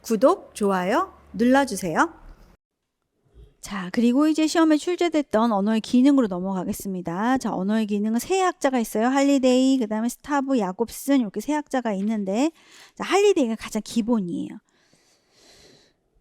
구독, 좋아요 눌러주세요. 자, 그리고 이제 시험에 출제됐던 언어의 기능으로 넘어가겠습니다. 자, 언어의 기능은 세 학자가 있어요. 할리데이, 그 다음에 스타브, 야곱슨 이렇게 세 학자가 있는데, 자, 할리데이가 가장 기본이에요.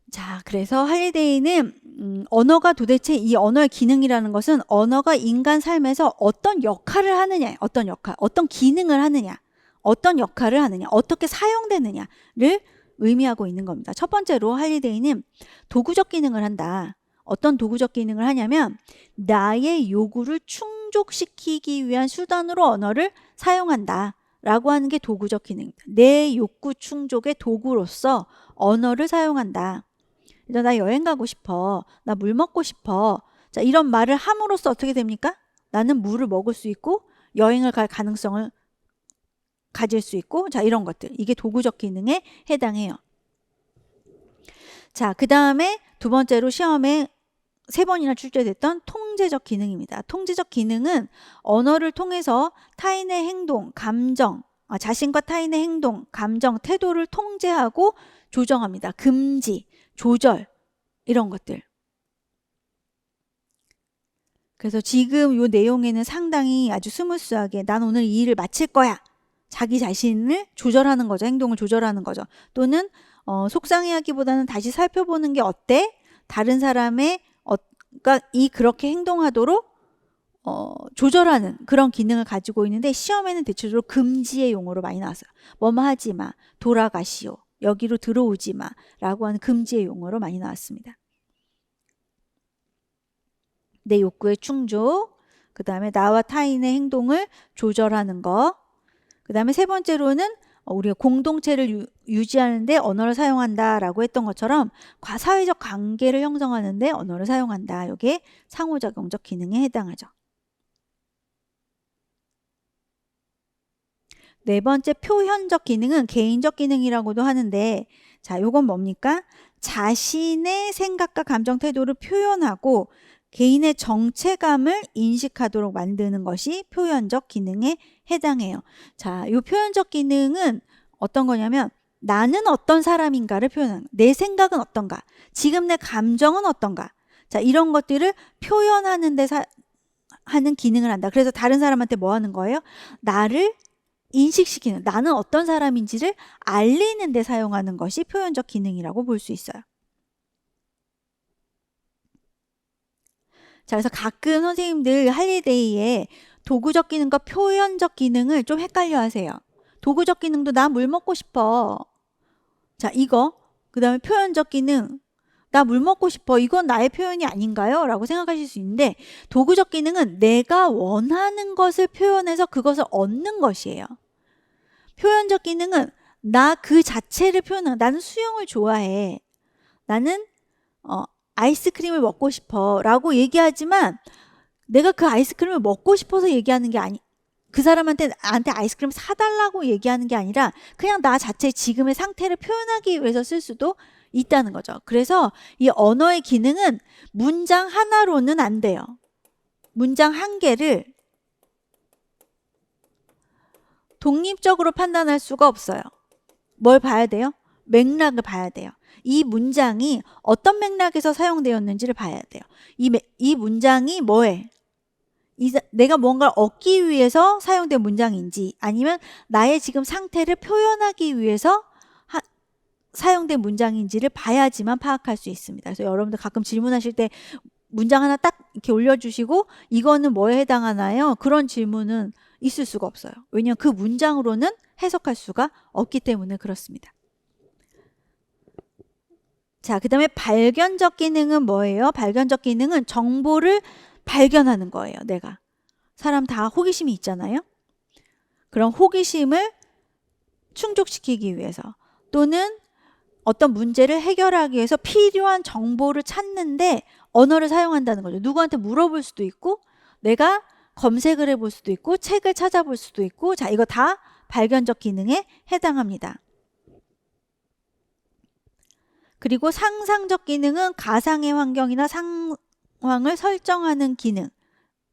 자, 그래서 할리데이는 언어가 도대체 이 언어의 기능이라는 것은 언어가 인간 삶에서 어떤 역할을 하느냐, 어떤 역할, 어떤 기능을 하느냐, 어떤 역할을 하느냐, 어떻게 사용되느냐를 의미하고 있는 겁니다. 첫 번째로 할리데이는 도구적 기능을 한다. 어떤 도구적 기능을 하냐면 나의 요구를 충족시키기 위한 수단으로 언어를 사용한다 라고 하는 게 도구적 기능입니다. 내 욕구 충족의 도구로서 언어를 사용한다. 나 여행 가고 싶어. 나 물 먹고 싶어. 자, 이런 말을 함으로써 어떻게 됩니까? 나는 물을 먹을 수 있고 여행을 갈 가능성을 가질 수 있고, 자, 이런 것들. 이게 도구적 기능에 해당해요. 자, 그 다음에 두 번째로 시험에 3번이나 출제됐던 통제적 기능입니다. 통제적 기능은 언어를 통해서 타인의 행동, 감정, 자신과 타인의 행동, 감정, 태도를 통제하고 조정합니다. 금지, 조절, 이런 것들. 그래서 지금 이 내용에는 상당히 아주 스무스하게 난 오늘 이 일을 마칠 거야. 자기 자신을 조절하는 거죠. 행동을 조절하는 거죠. 또는 속상해하기보다는 다시 살펴보는 게 어때? 다른 사람의 그러니까 그렇게 행동하도록 조절하는 그런 기능을 가지고 있는데 시험에는 대체적으로 금지의 용어로 많이 나왔어요. 뭐뭐 하지 마, 돌아가시오, 여기로 들어오지 마 라고 하는 금지의 용어로 많이 나왔습니다. 내 욕구의 충족, 그 다음에 나와 타인의 행동을 조절하는 거, 그 다음에 세 번째로는 우리가 공동체를 유지하는데 언어를 사용한다라고 했던 것처럼 사회적 관계를 형성하는데 언어를 사용한다. 이게 상호작용적 기능에 해당하죠. 네 번째 표현적 기능은 개인적 기능이라고도 하는데, 자, 요건 뭡니까? 자신의 생각과 감정 태도를 표현하고 개인의 정체감을 인식하도록 만드는 것이 표현적 기능에 해당해요. 자, 요 표현적 기능은 어떤 거냐면 나는 어떤 사람인가를 표현하는 거야. 내 생각은 어떤가? 지금 내 감정은 어떤가? 자, 이런 것들을 표현하는 데 하는 기능을 한다. 그래서 다른 사람한테 뭐 하는 거예요? 나를 인식시키는, 나는 어떤 사람인지를 알리는 데 사용하는 것이 표현적 기능이라고 볼 수 있어요. 자, 그래서 가끔 선생님들 할리데이에 도구적 기능과 표현적 기능을 좀 헷갈려 하세요. 도구적 기능도 나 물 먹고 싶어. 자, 이거. 그 다음에 표현적 기능. 나 물 먹고 싶어. 이건 나의 표현이 아닌가요? 라고 생각하실 수 있는데 도구적 기능은 내가 원하는 것을 표현해서 그것을 얻는 것이에요. 표현적 기능은 나 그 자체를 표현하는, 나는 수영을 좋아해. 나는 아이스크림을 먹고 싶어 라고 얘기하지만 내가 그 아이스크림을 먹고 싶어서 얘기하는 게 그 사람한테 나한테 아이스크림 사달라고 얘기하는 게 아니라 그냥 나 자체 지금의 상태를 표현하기 위해서 쓸 수도 있다는 거죠. 그래서 이 언어의 기능은 문장 하나로는 안 돼요. 문장 한 개를 독립적으로 판단할 수가 없어요. 뭘 봐야 돼요? 맥락을 봐야 돼요. 이 문장이 어떤 맥락에서 사용되었는지를 봐야 돼요. 이 문장이 뭐해? 내가 뭔가를 얻기 위해서 사용된 문장인지 아니면 나의 지금 상태를 표현하기 위해서 사용된 문장인지를 봐야지만 파악할 수 있습니다. 그래서 여러분들 가끔 질문하실 때 문장 하나 딱 이렇게 올려주시고 이거는 뭐에 해당하나요? 그런 질문은 있을 수가 없어요. 왜냐하면 그 문장으로는 해석할 수가 없기 때문에 그렇습니다. 자, 그 다음에 발견적 기능은 뭐예요? 발견적 기능은 정보를 발견하는 거예요. 내가. 사람 다 호기심이 있잖아요. 그런 호기심을 충족시키기 위해서 또는 어떤 문제를 해결하기 위해서 필요한 정보를 찾는데 언어를 사용한다는 거죠. 누구한테 물어볼 수도 있고 내가 검색을 해볼 수도 있고 책을 찾아볼 수도 있고, 자, 이거 다 발견적 기능에 해당합니다. 그리고 상상적 기능은 가상의 환경이나 상황을 설정하는 기능.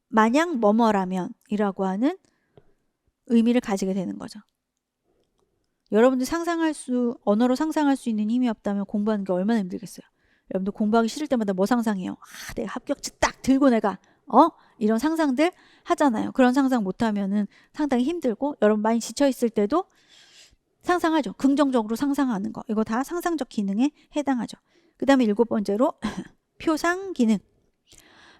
만약 뭐뭐라면 이라고 하는 의미를 가지게 되는 거죠. 여러분들 언어로 상상할 수 있는 힘이 없다면 공부하는 게 얼마나 힘들겠어요. 여러분들 공부하기 싫을 때마다 뭐 상상해요? 내가 합격지 딱 들고 내가 이런 상상들 하잖아요. 그런 상상 못하면은 상당히 힘들고, 여러분 많이 지쳐있을 때도 상상하죠. 긍정적으로 상상하는 거. 이거 다 상상적 기능에 해당하죠. 그 다음에 7번째로 표상 기능.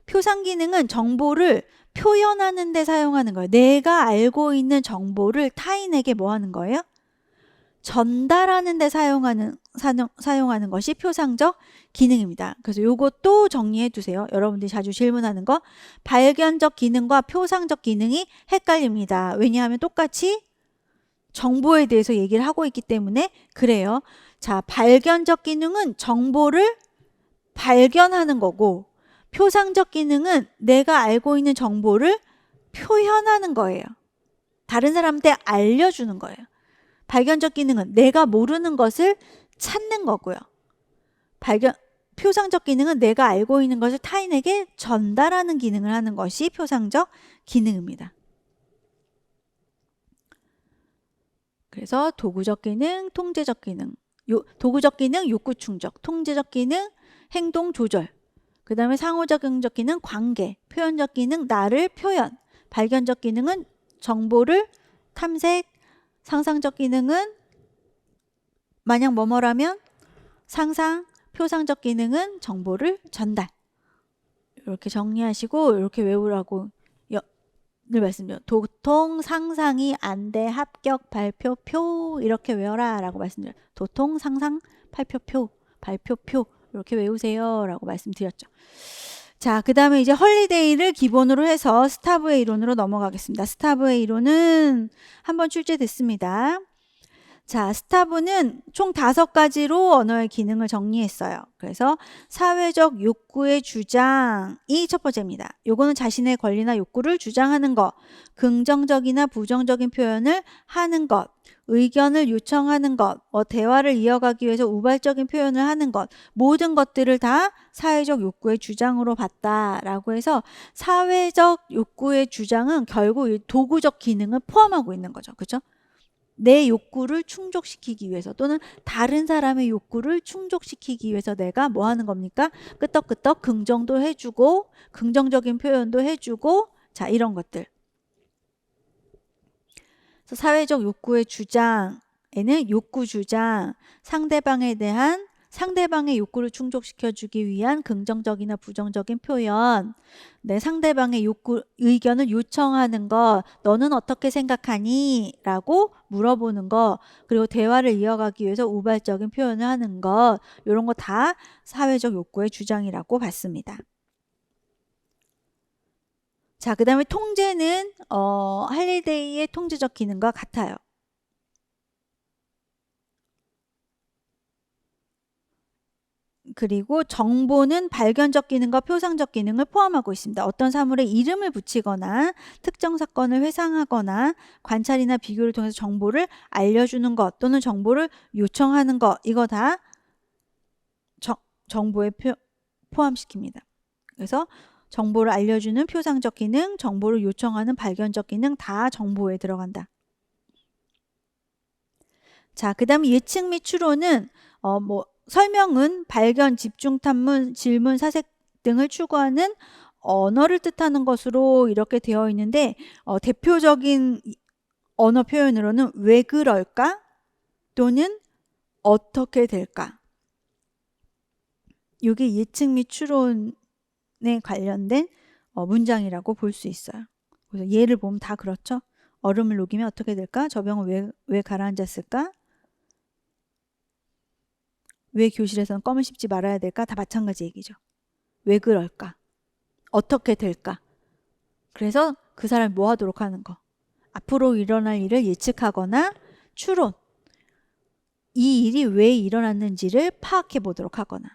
표상 기능은 정보를 표현하는 데 사용하는 거예요. 내가 알고 있는 정보를 타인에게 뭐 하는 거예요? 전달하는 데 사용하는 것이 표상적 기능입니다. 그래서 요것도 정리해 두세요. 여러분들이 자주 질문하는 거. 발견적 기능과 표상적 기능이 헷갈립니다. 왜냐하면 똑같이 정보에 대해서 얘기를 하고 있기 때문에 그래요. 자, 발견적 기능은 정보를 발견하는 거고, 표상적 기능은 내가 알고 있는 정보를 표현하는 거예요. 다른 사람한테 알려주는 거예요. 발견적 기능은 내가 모르는 것을 찾는 거고요. 표상적 기능은 내가 알고 있는 것을 타인에게 전달하는 기능을 하는 것이 표상적 기능입니다. 그래서 도구적 기능, 통제적 기능. 도구적 기능, 욕구 충족. 통제적 기능, 행동 조절. 그 다음에 상호작용적 기능, 관계. 표현적 기능, 나를 표현. 발견적 기능은 정보를 탐색. 상상적 기능은 만약 뭐뭐라면 상상. 표상적 기능은 정보를 전달. 이렇게 정리하시고 이렇게 외우라고 늘 말씀드려요. 도통 상상이 안 돼 합격 발표 표 이렇게 외워라 라고 말씀드려요. 도통 상상 발표 표 이렇게 외우세요 라고 말씀드렸죠. 자, 그 다음에 이제 헐리데이를 기본으로 해서 스타브의 이론으로 넘어가겠습니다. 스타브의 이론은 한번 출제됐습니다. 자, 스타브는 총 5가지로 언어의 기능을 정리했어요. 그래서 사회적 욕구의 주장이 첫 번째입니다. 요거는 자신의 권리나 욕구를 주장하는 것, 긍정적이나 부정적인 표현을 하는 것, 의견을 요청하는 것, 대화를 이어가기 위해서 우발적인 표현을 하는 것, 모든 것들을 다 사회적 욕구의 주장으로 봤다라고 해서 사회적 욕구의 주장은 결국 이 도구적 기능을 포함하고 있는 거죠. 그렇죠? 내 욕구를 충족시키기 위해서 또는 다른 사람의 욕구를 충족시키기 위해서 내가 뭐 하는 겁니까? 끄떡끄떡 긍정도 해주고 긍정적인 표현도 해주고 자, 이런 것들. 그래서 사회적 욕구의 주장에는 욕구 주장, 상대방의 욕구를 충족시켜주기 위한 긍정적이나 부정적인 표현, 상대방의 의견을 요청하는 것, 너는 어떻게 생각하니? 라고 물어보는 것, 그리고 대화를 이어가기 위해서 우발적인 표현을 하는 것, 이런 거 다 사회적 욕구의 주장이라고 봤습니다. 자, 그 다음에 통제는 할리데이의 통제적 기능과 같아요. 그리고 정보는 발견적 기능과 표상적 기능을 포함하고 있습니다. 어떤 사물에 이름을 붙이거나 특정 사건을 회상하거나 관찰이나 비교를 통해서 정보를 알려주는 것 또는 정보를 요청하는 것, 이거 다 정보에 포함시킵니다. 그래서 정보를 알려주는 표상적 기능, 정보를 요청하는 발견적 기능 다 정보에 들어간다. 자, 그 다음 예측 및 추론은 설명은 발견, 집중, 탐문, 질문, 사색 등을 추구하는 언어를 뜻하는 것으로 이렇게 되어 있는데 대표적인 언어 표현으로는 왜 그럴까? 또는 어떻게 될까? 이게 예측 및 추론에 관련된 문장이라고 볼 수 있어요. 그래서 예를 보면 다 그렇죠. 얼음을 녹이면 어떻게 될까? 저 병은 왜 가라앉았을까? 왜 교실에서는 껌을 씹지 말아야 될까? 다 마찬가지 얘기죠. 왜 그럴까? 어떻게 될까? 그래서 그 사람이 뭐 하도록 하는 거? 앞으로 일어날 일을 예측하거나 추론. 이 일이 왜 일어났는지를 파악해 보도록 하거나.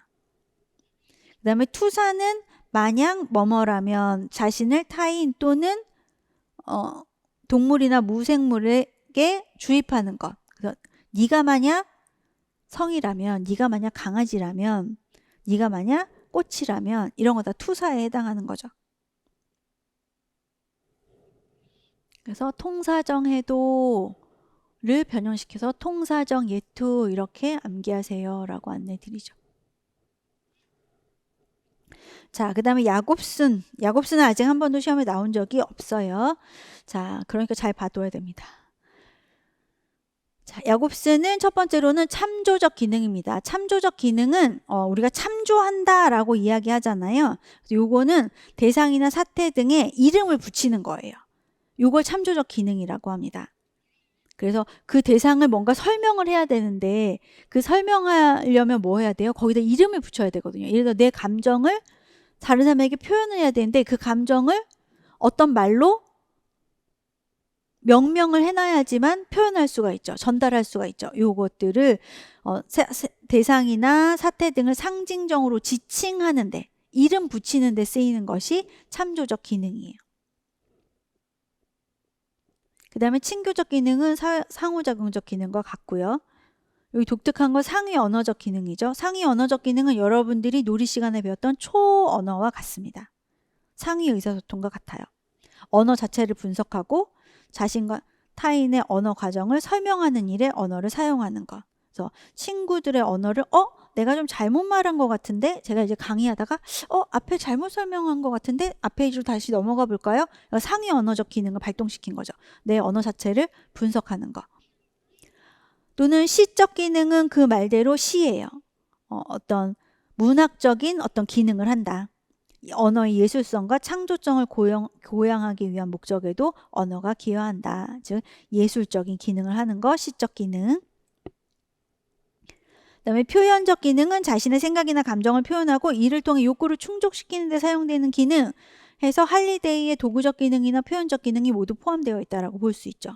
그 다음에 투사는 만약 뭐뭐라면 자신을 타인 또는 동물이나 무생물에게 주입하는 것. 그래서 네가 만약 성이라면, 네가 만약 강아지라면, 네가 만약 꽃이라면 이런 거 다 투사에 해당하는 거죠. 그래서 통사정 해도를 변형시켜서 통사적 예투 이렇게 암기하세요 라고 안내 드리죠. 자, 그 다음에 야곱순. 야곱순은 아직 한 번도 시험에 나온 적이 없어요. 자, 그러니까 잘 봐둬야 됩니다. 자, 야곱스는 첫 번째로는 참조적 기능입니다. 참조적 기능은 우리가 참조한다 라고 이야기하잖아요. 요거는 대상이나 사태 등에 이름을 붙이는 거예요. 요걸 참조적 기능이라고 합니다. 그래서 그 대상을 뭔가 설명을 해야 되는데 그 설명하려면 뭐 해야 돼요? 거기다 이름을 붙여야 되거든요. 예를 들어 내 감정을 다른 사람에게 표현을 해야 되는데 그 감정을 어떤 말로 명명을 해놔야지만 표현할 수가 있죠. 전달할 수가 있죠. 요것들을 대상이나 사태 등을 상징적으로 지칭하는데 이름 붙이는 데 쓰이는 것이 참조적 기능이에요. 그 다음에 친교적 기능은 상호작용적 기능과 같고요. 여기 독특한 건 상위 언어적 기능이죠. 상위 언어적 기능은 여러분들이 놀이 시간에 배웠던 초언어와 같습니다. 상위 의사소통과 같아요. 언어 자체를 분석하고 자신과 타인의 언어 과정을 설명하는 일에 언어를 사용하는 것. 그래서 친구들의 언어를 내가 좀 잘못 말한 것 같은데 제가 이제 강의하다가 앞에 잘못 설명한 것 같은데 앞에 페이지로 다시 넘어가 볼까요? 상위 언어적 기능을 발동시킨 거죠. 내 언어 자체를 분석하는 것. 또는 시적 기능은 그 말대로 시예요. 어떤 문학적인 어떤 기능을 한다. 언어의 예술성과 창조성을 고양하기 위한 목적에도 언어가 기여한다. 즉 예술적인 기능을 하는 것, 시적 기능. 그다음에 표현적 기능은 자신의 생각이나 감정을 표현하고 이를 통해 욕구를 충족시키는 데 사용되는 기능 해서 할리데이의 도구적 기능이나 표현적 기능이 모두 포함되어 있다라고 볼 수 있죠.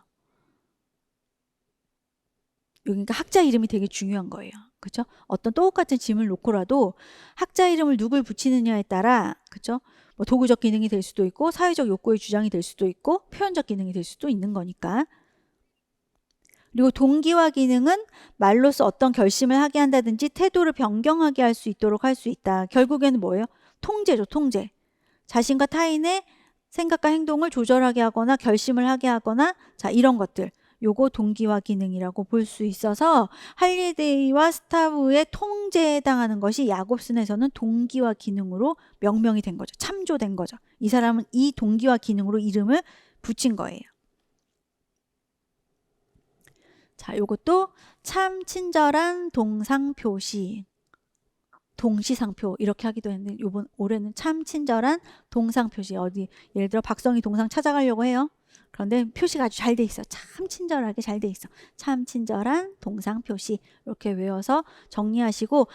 그러니까 학자 이름이 되게 중요한 거예요. 그렇죠? 어떤 똑같은 짐을 놓고라도 학자 이름을 누굴 붙이느냐에 따라 그렇죠? 뭐 도구적 기능이 될 수도 있고 사회적 욕구의 주장이 될 수도 있고 표현적 기능이 될 수도 있는 거니까. 그리고 동기화 기능은 말로써 어떤 결심을 하게 한다든지 태도를 변경하게 할 수 있도록 할 수 있다. 결국에는 뭐예요? 통제죠, 통제. 자신과 타인의 생각과 행동을 조절하게 하거나 결심을 하게 하거나 자 이런 것들. 요거 동기화 기능이라고 볼 수 있어서 할리데이와 스타브의 통제에 해당하는 것이 야곱슨에서는 동기화 기능으로 명명이 된 거죠. 참조된 거죠. 이 사람은 이 동기화 기능으로 이름을 붙인 거예요. 자, 요것도 참 친절한 동상 표시. 동시상표 이렇게 하기도 했는데 올해는 참 친절한 동상 표시. 어디 예를 들어 박성희 동상 찾아가려고 해요. 그런데 표시가 아주 잘 돼 있어. 참 친절하게 잘 돼 있어. 참 친절한 동상 표시. 이렇게 외워서 정리하시고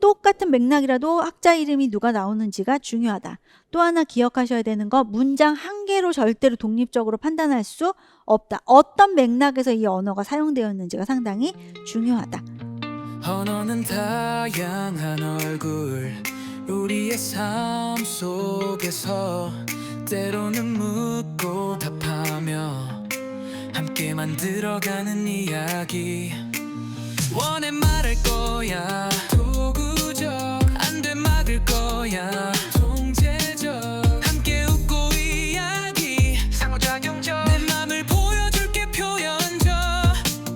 똑같은 맥락이라도 학자 이름이 누가 나오는지가 중요하다. 또 하나 기억하셔야 되는 거 문장 한 개로 절대로 독립적으로 판단할 수 없다. 어떤 맥락에서 이 언어가 사용되었는지가 상당히 중요하다. 언어는 다양한 얼굴 우리의 삶 속에서 때로는 묻고 답하며 함께 만들어가는 이야기 원해 말할 거야 도구적 안 돼 막을 거야 통제적 함께 웃고 이야기 상호작용적 내 맘을 보여줄게 표현적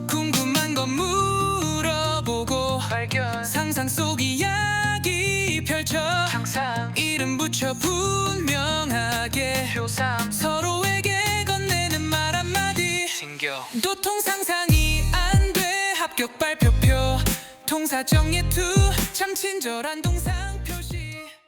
궁금한 건 물어보고 발견 상상 속 이야기 펼쳐 항상 이름 붙여 분명하게 표상 서로에게 건네는 말 한마디 신경 도통 상상이 안 돼 합격 발표표 통사적 예투 참 친절한 동상